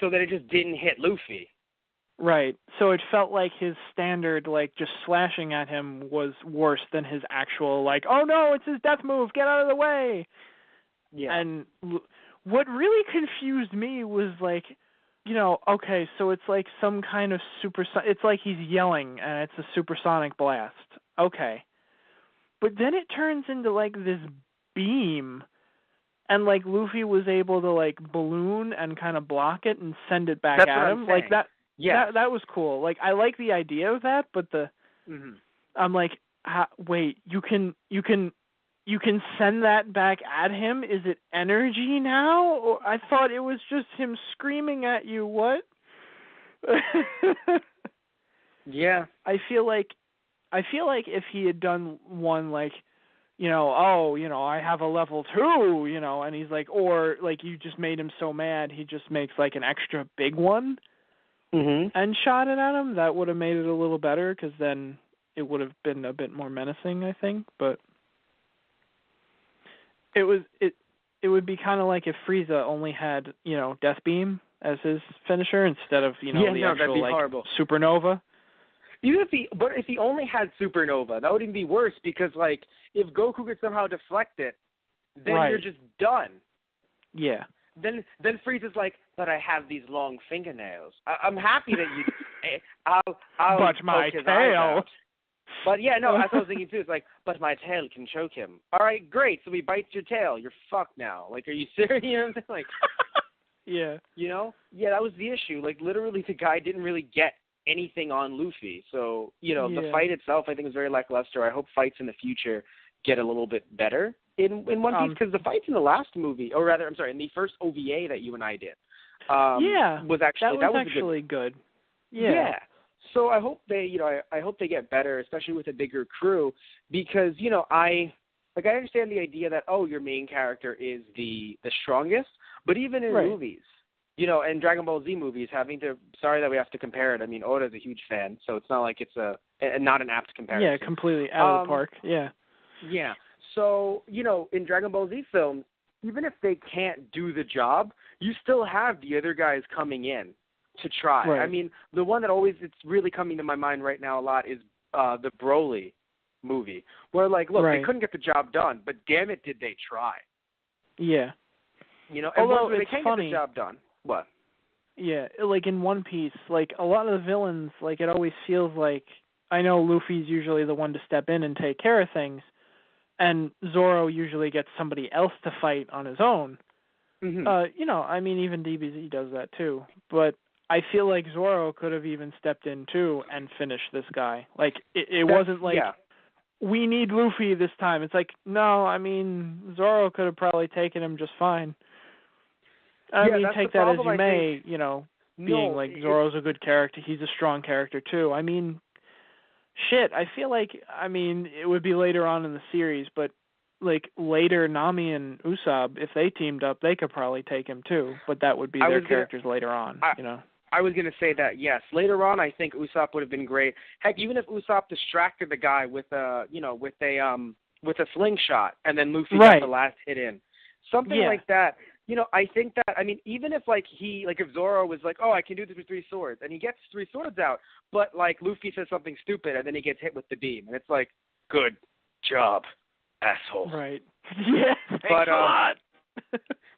So that it just didn't hit Luffy. Right. So it felt like his standard, just slashing at him was worse than his actual, oh no, it's his death move, get out of the way. Yeah. And what really confused me was okay, so it's some kind of it's he's yelling and it's a supersonic blast. Okay. But then it turns into this beam, and Luffy was able to balloon and kind of block it and send it back at him. That. Yeah. That was cool. I like the idea of that, but I'm wait, you can send that back at him? Is it energy now? Or I thought it was just him screaming at you. What? Yeah. I feel like if he had done one I have a level 2, and he's or you just made him so mad he just makes an extra big one and shot it at him, that would have made it a little better, because then it would have been a bit more menacing, I think. But it it would be kind of like if Frieza only had, Death Beam as his finisher instead of, the that'd actual be like horrible. supernova. Even if he only had supernova, that would even be worse because like if Goku could somehow deflect it, then Right. you're just done. Yeah. Then Frieza's like, but I have these long fingernails. I'm happy that you. I'll But my poke his eyes tail. out. But yeah, no, that's what I was thinking too. It's like, but my tail can choke him. All right, great. So he bites your tail. You're fucked now. Like, are you serious? You know what I'm saying? Like, Yeah. Yeah, that was the issue. Like, literally, the guy didn't really get anything on Luffy. So, the fight itself, I think, was very lackluster. I hope fights in the future get a little bit better in One Piece because the fights in the last movie, or rather, I'm sorry, in the first OVA that you and I did, was actually good. Yeah. So I hope they, I hope they get better, especially with a bigger crew, because I understand the idea that your main character is the strongest, but even in movies, and Dragon Ball Z movies, sorry that we have to compare it. I mean, Oda's a huge fan, so it's not like it's not an apt comparison. Yeah, completely out of the park. Yeah. Yeah. So, in Dragon Ball Z films, even if they can't do the job, you still have the other guys coming in to try. Right. I mean, the one that it's really coming to my mind right now a lot is the Broly movie, where look, they couldn't get the job done, but damn it, did they try? Yeah. And although when it's they can't funny, get the job done, what? Yeah, like in One Piece, like a lot of the villains, like it always feels like I know Luffy's usually the one to step in and take care of things, and Zoro usually gets somebody else to fight on his own. Mm-hmm. I mean, even DBZ does that too. But I feel like Zoro could have even stepped in too and finished this guy. Like it wasn't like we need Luffy this time. It's like no, I mean Zoro could have probably taken him just fine. I mean, take that as you may, being like Zoro's a good character. He's a strong character too. I mean, shit, I feel like, it would be later on in the series, but like later Nami and Usopp, if they teamed up, they could probably take him too, but that would be their characters later on, I was going to say that, yes. Later on, I think Usopp would have been great. Heck, even if Usopp distracted the guy with a slingshot and then Luffy got the last hit in. Something like that. I think that, even if if Zoro was like, oh, I can do this with 3 swords, and he gets 3 swords out, but Luffy says something stupid and then he gets hit with the beam, and it's like, good job, asshole. Right. Yeah.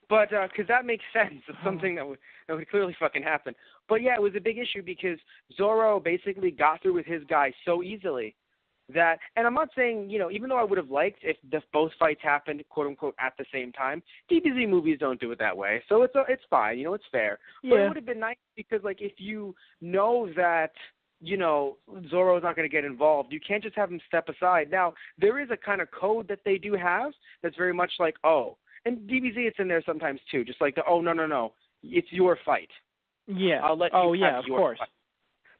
But because that makes sense. It's something that would clearly fucking happen. But yeah, it was a big issue because Zoro basically got through with his guy so easily that, and I'm not saying, even though I would have liked if both fights happened, quote unquote, at the same time, DBZ movies don't do it that way. So it's fine, it's fair. Yeah. But it would have been nice because, if you know that, Zoro's not going to get involved, you can't just have him step aside. Now, there is a kind of code that they do have that's very much like, and DBZ it's in there sometimes too, just like no, it's your fight. Yeah. I'll let you have of your course. fight.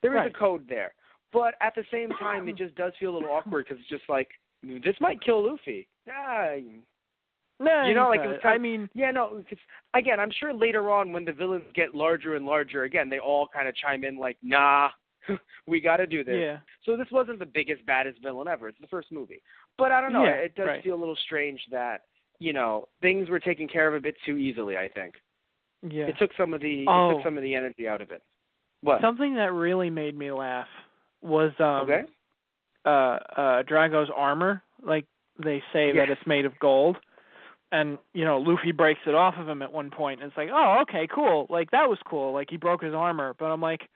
There is a code there. But at the same time, it just does feel a little awkward because it's just like, this might kill Luffy. No, it was cause, again, I'm sure later on when the villains get larger and larger, again, they all kind of chime in like, nah, we got to do this. Yeah. So this wasn't the biggest, baddest villain ever. It's the first movie. But I don't know. It does feel a little strange that, things were taken care of a bit too easily, I think. Yeah. It took some of the energy out of it. What? Something that really made me laugh was Drago's armor. Like they say that it's made of gold, and Luffy breaks it off of him at one point, and it's like, oh, okay, cool. Like that was cool. Like he broke his armor, but I'm like,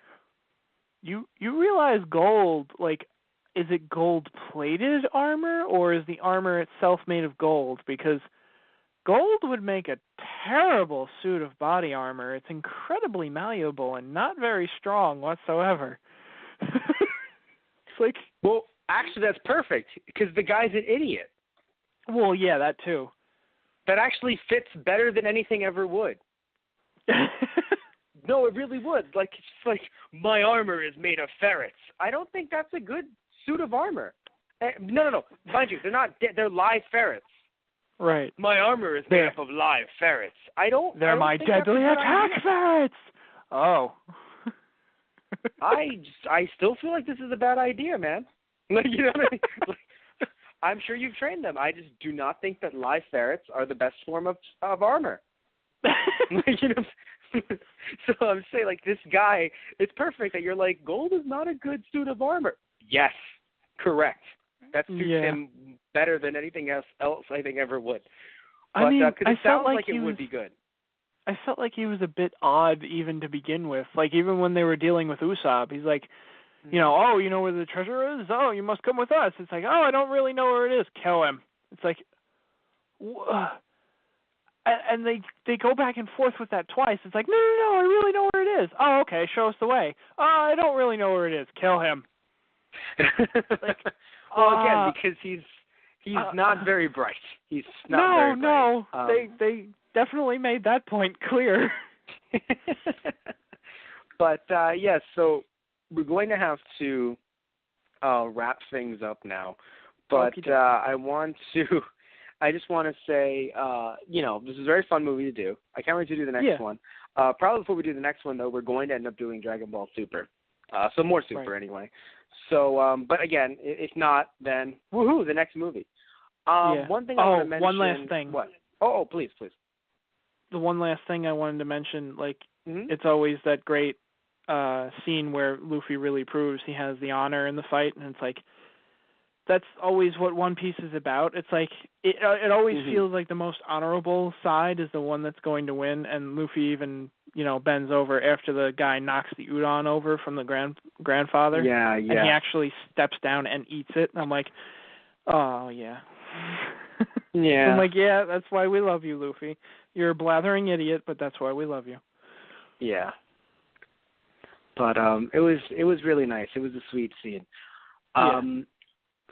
you realize gold? Like, is it gold-plated armor, or is the armor itself made of gold? Because gold would make a terrible suit of body armor. It's incredibly malleable and not very strong whatsoever. It's like, well, actually, that's perfect because the guy's an idiot. Well, yeah, that too. That actually fits better than anything ever would. No, it really would. It's like my armor is made of ferrets. I don't think that's a good suit of armor. No. Mind you, they're not dead. They're live ferrets. Right. My armor is made up of live ferrets. They're my deadly attack ferrets. Oh. I still feel like this is a bad idea, man. You know what I mean? I'm sure you've trained them. I just do not think that live ferrets are the best form of armor. You know, so I'm saying, like, this guy, it's perfect that you're like, gold is not a good suit of armor. Yes, correct. That suits him better than anything else I think ever would. But, I mean, it sounds like it would be good. I felt like he was a bit odd even to begin with. Like, even when they were dealing with Usopp, he's like, you know, oh, you know where the treasure is? Oh, you must come with us. It's like, oh, I don't really know where it is. Kill him. It's like, and they go back and forth with that twice. It's like, no, I really know where it is. Oh, okay, show us the way. Oh, I don't really know where it is. Kill him. Like, well, again, because he's not very bright. He's not very bright. No, they definitely made that point clear. But yes, so we're going to have to wrap things up now. But I just want to say, you know, this is a very fun movie to do. I can't wait to do the next one. Probably before we do the next one, though, we're going to end up doing Dragon Ball Super. So more Super anyway. So, but again, if not, then woohoo, the next movie. One thing I want to mention. One last thing. What? Oh, please. The one last thing I wanted to mention, like, it's always that great scene where Luffy really proves he has the honor in the fight, and it's like, that's always what One Piece is about. It's like, it always feels like the most honorable side is the one that's going to win, and Luffy even, you know, bends over after the guy knocks the udon over from the grandfather. Yeah. And he actually steps down and eats it. And I'm like, oh, yeah. Yeah. I'm like, yeah, that's why we love you, Luffy. You're a blathering idiot, but that's why we love you. Yeah. But it was really nice. It was a sweet scene.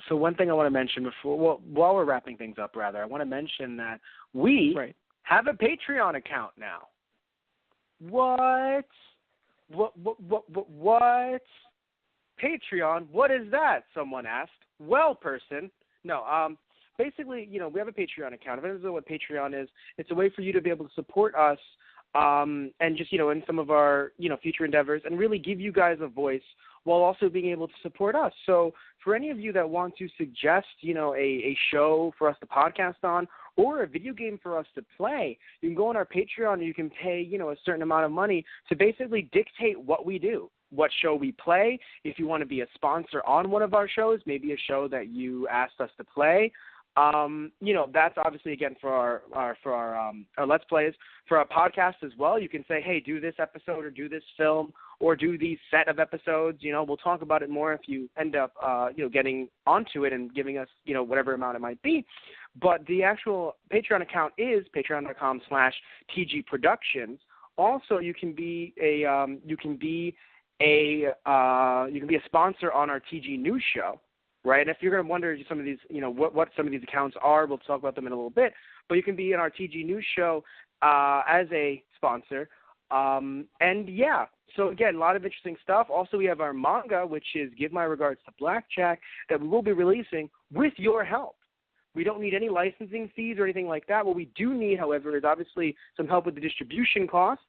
So one thing I want to mention while we're wrapping things up, I want to mention that we have a Patreon account now. What? Patreon? What is that? Someone asked. Well, person. No. Basically, you know, we have a Patreon account. If anyone knows what Patreon is, it's a way for you to be able to support us and just, you know, in some of our, you know, future endeavors and really give you guys a voice while also being able to support us. So for any of you that want to suggest, you know, a show for us to podcast on or a video game for us to play, you can go on our Patreon and you can pay, you know, a certain amount of money to basically dictate what we do, what show we play. If you want to be a sponsor on one of our shows, maybe a show that you asked us to play, you know, that's obviously, again, for our Let's Plays. For our podcast as well, you can say, hey, do this episode or do this film or do these set of episodes. You know, we'll talk about it more if you end up, you know, getting onto it and giving us, you know, whatever amount it might be. But the actual Patreon account is patreon.com/TG Productions. Also, you can be a sponsor on our TG News show. Right, and if you're going to wonder some of these, you know, what some of these accounts are, we'll talk about them in a little bit. But you can be in our TG News show as a sponsor, and yeah. So again, a lot of interesting stuff. Also, we have our manga, which is Give My Regards to Blackjack, that we will be releasing with your help. We don't need any licensing fees or anything like that. What we do need, however, is obviously some help with the distribution costs.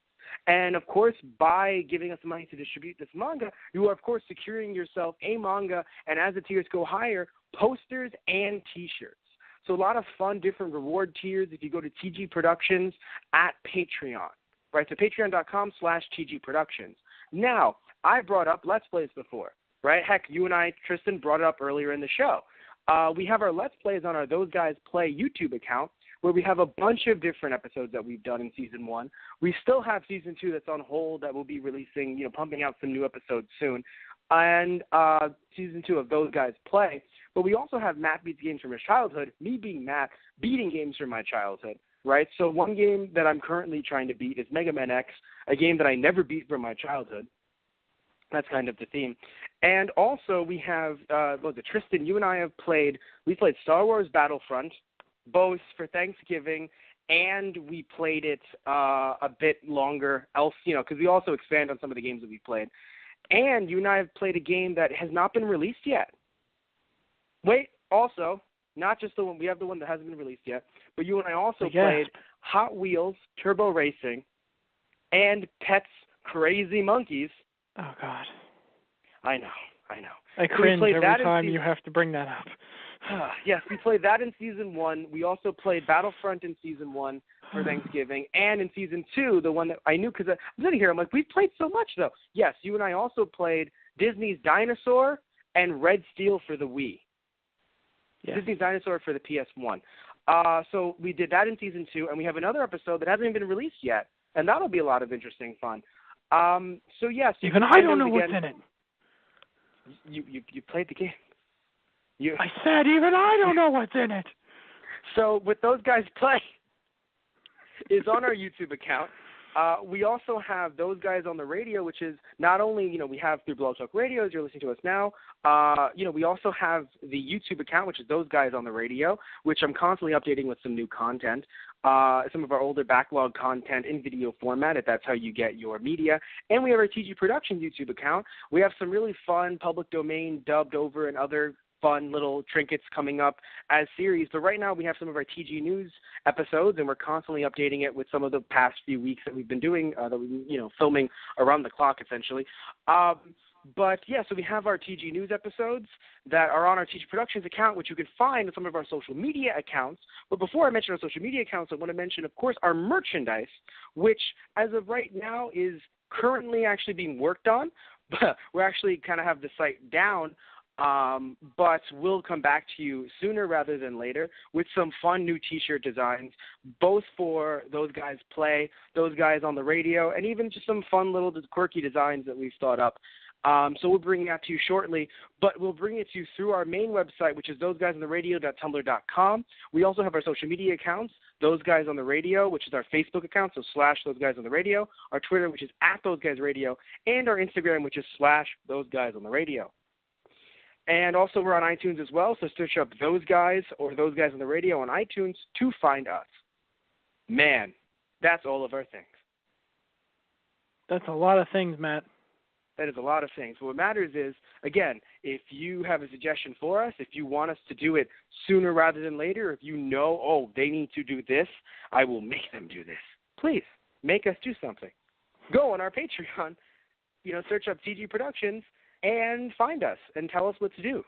And, of course, by giving us money to distribute this manga, you are, of course, securing yourself a manga, and as the tiers go higher, posters and T-shirts. So a lot of fun, different reward tiers if you go to TG Productions at Patreon, right? So patreon.com/TG Productions. Now, I brought up Let's Plays before, right? Heck, you and I, Tristan, brought it up earlier in the show. We have our Let's Plays on our Those Guys Play YouTube account, where we have a bunch of different episodes that we've done in Season 1. We still have Season 2 that's on hold that we'll be releasing, you know, pumping out some new episodes soon, and Season 2 of Those Guys Play. But we also have Matt Beats Games from His Childhood, me being Matt, beating games from my childhood, right? So one game that I'm currently trying to beat is Mega Man X, a game that I never beat from my childhood. That's kind of the theme. And also we have, Tristan, you and I have played Star Wars Battlefront, both for Thanksgiving, and we played it a bit longer else, you know, because we also expand on some of the games that we played. And you and I have played a game that has not been released yet. Wait, also, not just the one, we have the one that hasn't been released yet, but you and I also played Hot Wheels Turbo Racing and Pets Crazy Monkeys. Oh, God. I know. I cringe every time you have to bring that up. Yes, we played that in Season 1. We also played Battlefront in Season 1 for Thanksgiving. And in Season 2, the one that I knew, because I'm sitting here, I'm like, we've played so much, though. Yes, you and I also played Disney's Dinosaur and Red Steel for the Wii. Yes. Disney's Dinosaur for the PS1. So we did that in Season 2, and we have another episode that hasn't even been released yet, and that'll be a lot of interesting fun. So, yes. Even I don't know what's in it. You played the game. I said even I don't know what's in it. So what those guys play is on our YouTube account. We also have Those Guys on the Radio, which is not only, we have through Blog Talk Radio, as you're listening to us now, we also have the YouTube account, which is Those Guys on the Radio, which I'm constantly updating with some new content. Some of our older backlog content in video format, if that's how you get your media. And we have our TG Productions YouTube account. We have some really fun public domain dubbed over and other fun little trinkets coming up as series. But right now we have some of our TG News episodes, and we're constantly updating it with some of the past few weeks that we've been doing, that we've been, filming around the clock, essentially. But, yeah, so we have our TG News episodes that are on our TG Productions account, which you can find on some of our social media accounts. But before I mention our social media accounts, I want to mention, of course, our merchandise, which as of right now is currently actually being worked on. We're actually kind of have the site down, but we'll come back to you sooner rather than later with some fun new T-shirt designs, both for Those Guys Play, Those Guys on the Radio, and even just some fun little quirky designs that we've thought up. So we'll bring that to you shortly, but we'll bring it to you through our main website, which is thoseguysontheradio.tumblr.com. We also have our social media accounts, Those Guys on the Radio, which is our Facebook account, so / Those Guys on the Radio, our Twitter, which is @ThoseGuysRadio, and our Instagram, which is / Those Guys on the Radio. And also we're on iTunes as well, so search up Those Guys or Those Guys on the Radio on iTunes to find us. Man, that's all of our things. That's a lot of things, Matt. That is a lot of things. What matters is, again, if you have a suggestion for us, if you want us to do it sooner rather than later, if you know, they need to do this, I will make them do this. Please, make us do something. Go on our Patreon, search up TG Productions, and find us and tell us what to do.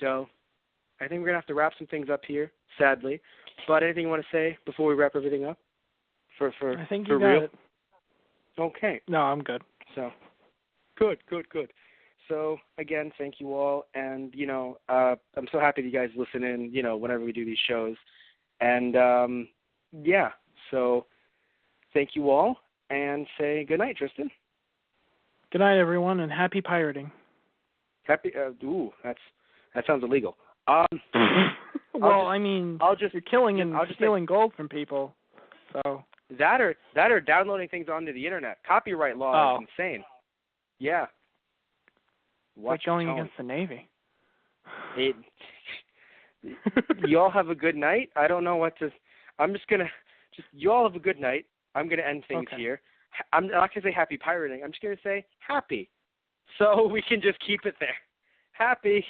So I think we're going to have to wrap some things up here, sadly. But anything you want to say before we wrap everything up? I think for you got real? it. Okay. No, I'm good. So, good. So, again, thank you all. And, I'm so happy that you guys listen in, whenever we do these shows. And, so thank you all. And say good night, Tristan. Good night, everyone, and happy pirating. That sounds illegal. Well, you're killing and stealing gold from people, so... That or downloading things onto the internet. Copyright law is insane. Yeah. Like going against the Navy. You all have a good night. I don't know what to... you all have a good night. I'm going to end things here. I'm not going to say happy pirating. I'm just going to say happy. So we can just keep it there. Happy.